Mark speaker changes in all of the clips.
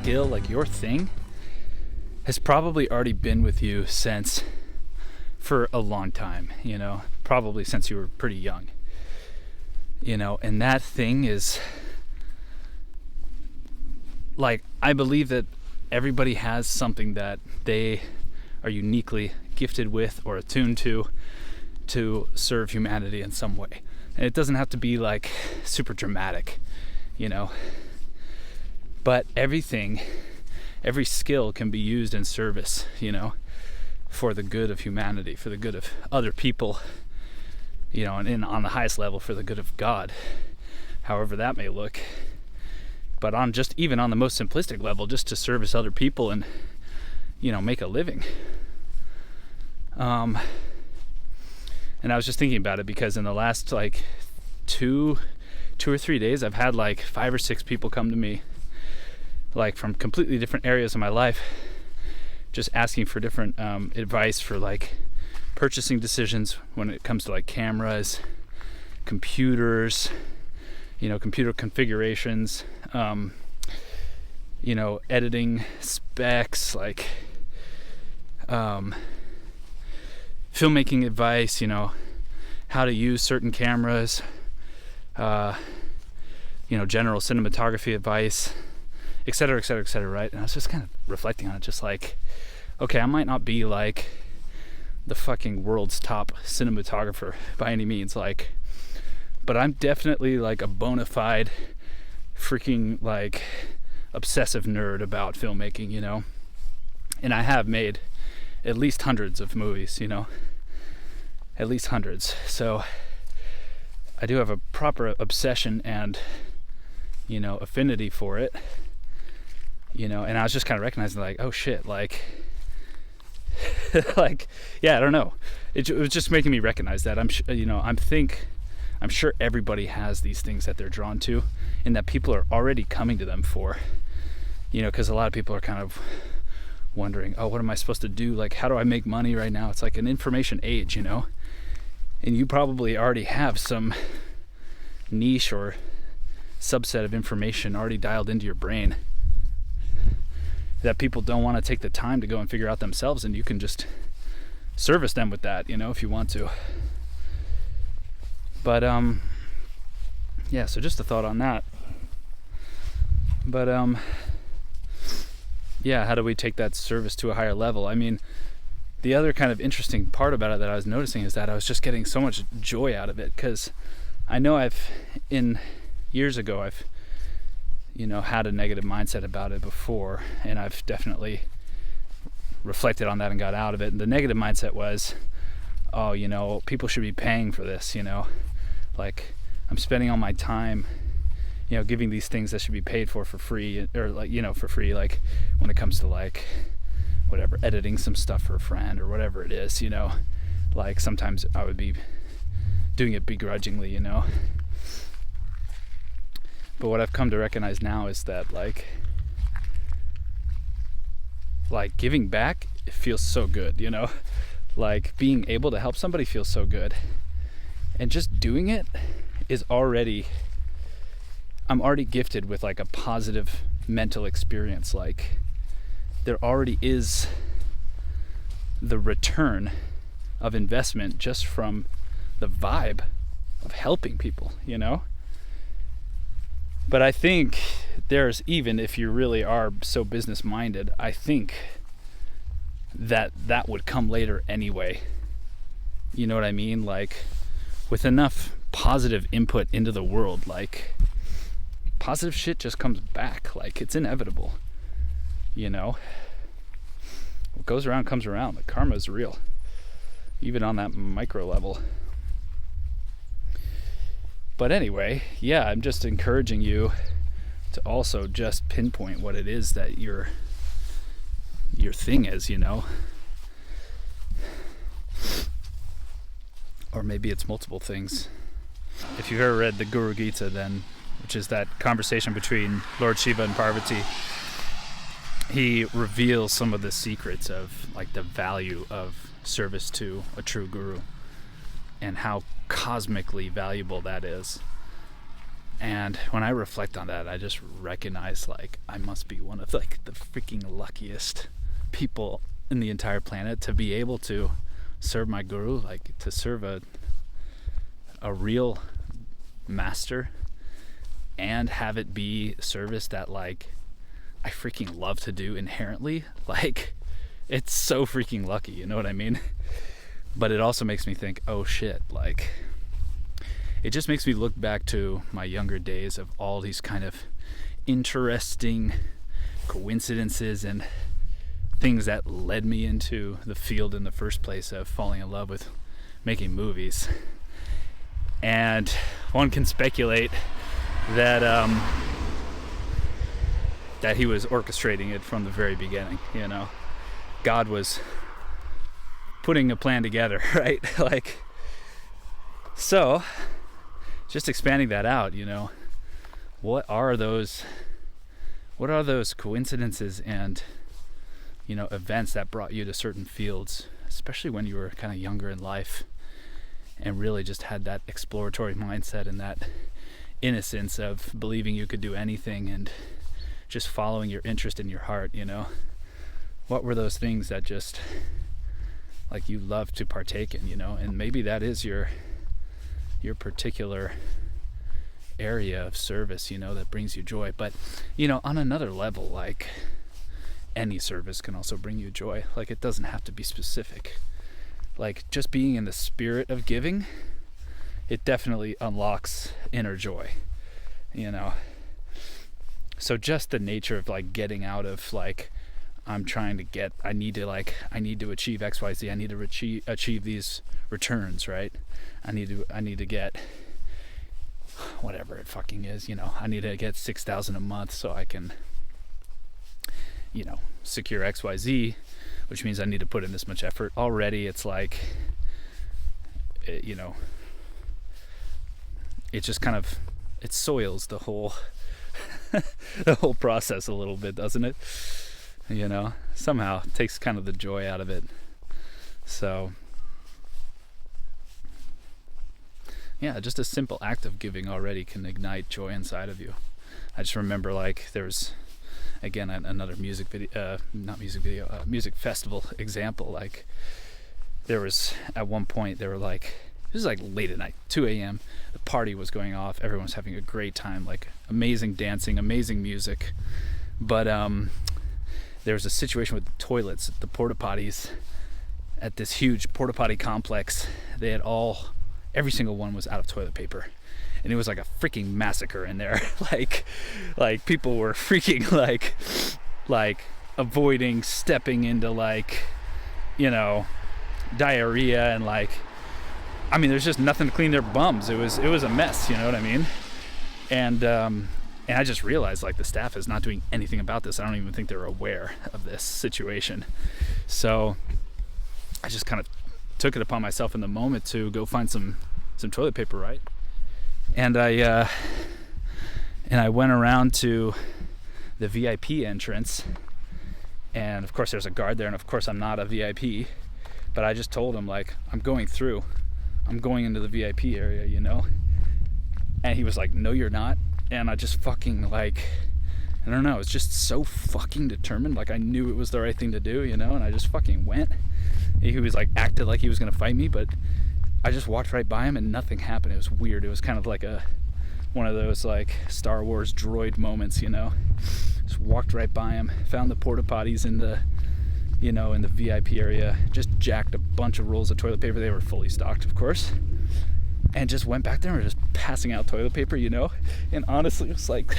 Speaker 1: skill, like your thing, has probably already been with you for a long time, probably since you were pretty young, and that thing is like, I believe that everybody has something that they are uniquely gifted with or attuned to serve humanity in some way. And it doesn't have to be like super dramatic, but every skill can be used in service, for the good of humanity, for the good of other people, and on the highest level for the good of God, however that may look. But even on the most simplistic level, just to service other people and, make a living. And I was just thinking about it because in the last like two or 3 days, I've had like 5 or 6 people come to me, like from completely different areas of my life, just asking for different advice for like purchasing decisions when it comes to like cameras, computers, computer configurations, editing specs, like filmmaking advice, how to use certain cameras, general cinematography advice, et cetera, right? And I was just kind of reflecting on it, just like, okay, I might not be like the fucking world's top cinematographer by any means, like, but I'm definitely like a bona fide freaking like obsessive nerd about filmmaking, and I have made at least hundreds of movies, at least hundreds. So I do have a proper obsession and, affinity for it, and I was just kind of recognizing like, oh shit, like, like, yeah, I don't know. It was just making me recognize that I'm sure everybody has these things that they're drawn to and that people are already coming to them for, because a lot of people are kind of wondering, oh, what am I supposed to do? Like, how do I make money right now? It's like an information age, and you probably already have some niche or subset of information already dialed into your brain that people don't want to take the time to go and figure out themselves, and you can just service them with that, if you want to. But yeah, so just a thought on that. But yeah, how do we take that service to a higher level? I mean, the other kind of interesting part about it that I was noticing is that I was just getting so much joy out of it, because I know years ago I've had a negative mindset about it before, and I've definitely reflected on that and got out of it. And the negative mindset was, oh, people should be paying for this, like, I'm spending all my time, giving these things that should be paid for free, or like, for free, like when it comes to like whatever, editing some stuff for a friend or whatever it is, like sometimes I would be doing it begrudgingly, but what I've come to recognize now is that like giving back, it feels so good, like being able to help somebody feels so good, and just doing it is I'm already gifted with like a positive mental experience. Like, there already is the return of investment just from the vibe of helping people, But I think there's, even if you really are so business minded, I think that would come later anyway. You know what I mean? Like, with enough positive input into the world, like, positive shit just comes back. Like, it's inevitable, what goes around comes around. Like, karma is real, even on that micro level. But anyway, yeah, I'm just encouraging you to also just pinpoint what it is that your thing is, or maybe it's multiple things. If you've ever read the Guru Gita, then, which is that conversation between Lord Shiva and Parvati, he reveals some of the secrets of like the value of service to a true guru and how cosmically valuable that is. And when I reflect on that, I just recognize like I must be one of like the freaking luckiest people in the entire planet to be able to serve my guru, like to serve a real master, and have it be service that like I freaking love to do inherently. Like, it's so freaking lucky, you know what I mean? But it also makes me think, oh shit, like it just makes me look back to my younger days of all these kind of interesting coincidences and things that led me into the field in the first place of falling in love with making movies. And one can speculate that that he was orchestrating it from the very beginning, you know. God was putting a plan together, right? Like, so just expanding that out, you know, what are those coincidences and, you know, events that brought you to certain fields, especially when you were kind of younger in life and really just had that exploratory mindset and that innocence of believing you could do anything and just following your interest in your heart, you know? What were those things that just like you love to partake in, you know? And maybe that is your particular area of service, you know, that brings you joy. But, you know, on another level, like any service can also bring you joy. Like, it doesn't have to be specific. Like, just being in the spirit of giving, it definitely unlocks inner joy, you know. So just the nature of like getting out of like I need to achieve XYZ, I need to achieve these returns, right? I need to get whatever it fucking is, you know. I need to get 6,000 a month so I can, you know, secure XYZ, which means I need to put in this much effort. Already it's like, you know, it just kind of, it soils the whole the whole process a little bit, doesn't it? You know, somehow it takes kind of the joy out of it. So yeah, just a simple act of giving already can ignite joy inside of you. I just remember like there was, again, another music festival example. Like there was at one point they were like, this was like late at night, 2 a.m. The party was going off. Everyone was having a great time, like amazing dancing, amazing music. But there was a situation with the toilets, the porta potties at this huge porta potty complex. They had every single one was out of toilet paper. And it was like a freaking massacre in there. like people were freaking like avoiding stepping into like, you know, diarrhea and like, I mean, there's just nothing to clean their bums. It was a mess, you know what I mean? And I just realized like the staff is not doing anything about this. I don't even think they're aware of this situation. So I just kind of took it upon myself in the moment to go find some toilet paper, right? And I went around to the VIP entrance, and of course there's a guard there, and of course I'm not a VIP, but I just told him like, I'm going into the VIP area, you know? And he was like, no, you're not. And I just fucking like, I don't know, it's just so fucking determined. Like I knew it was the right thing to do, you know? And I just fucking went. He was like, acted like he was gonna fight me, but I just walked right by him and nothing happened. It was weird. It was kind of like one of those like Star Wars droid moments, you know? Just walked right by him, found the porta potties in the VIP area, just jacked a bunch of rolls of toilet paper. They were fully stocked, of course, and just went back there and were just passing out toilet paper, you know? And honestly, it was like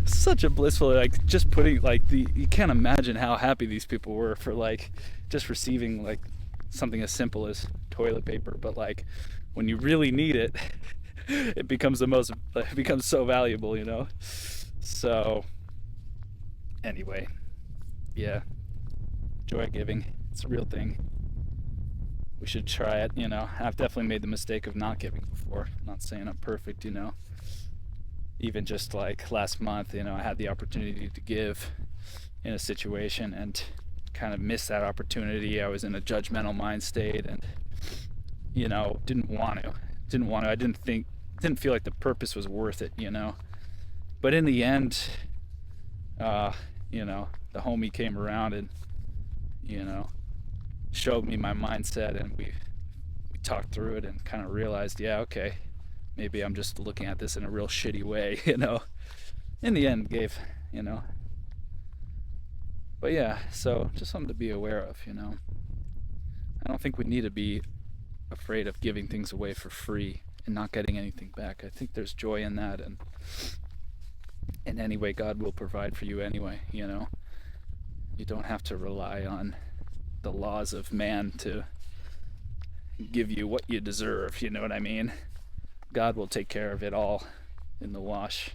Speaker 1: such a blissful, like just putting like you can't imagine how happy these people were for like just receiving like something as simple as toilet paper. But like when you really need it, it becomes so valuable, you know? So anyway, yeah, joy giving, it's a real thing. We should try it, you know. I've definitely made the mistake of not giving before. I'm not saying I'm perfect, you know. Even just like last month, you know, I had the opportunity to give in a situation and kind of missed that opportunity. I was in a judgmental mind state and, you know, didn't want to. I didn't didn't feel like the purpose was worth it, But in the end, the homie came around and, showed me my mindset, and we talked through it and kind of realized, yeah, okay, maybe I'm just looking at this in a real shitty way, In the end, But yeah, so just something to be aware of, I don't think we need to be afraid of giving things away for free and not getting anything back. I think there's joy in that, and in any way God will provide for you anyway, You don't have to rely on the laws of man to give you what you deserve, you know what I mean? God will take care of it all in the wash.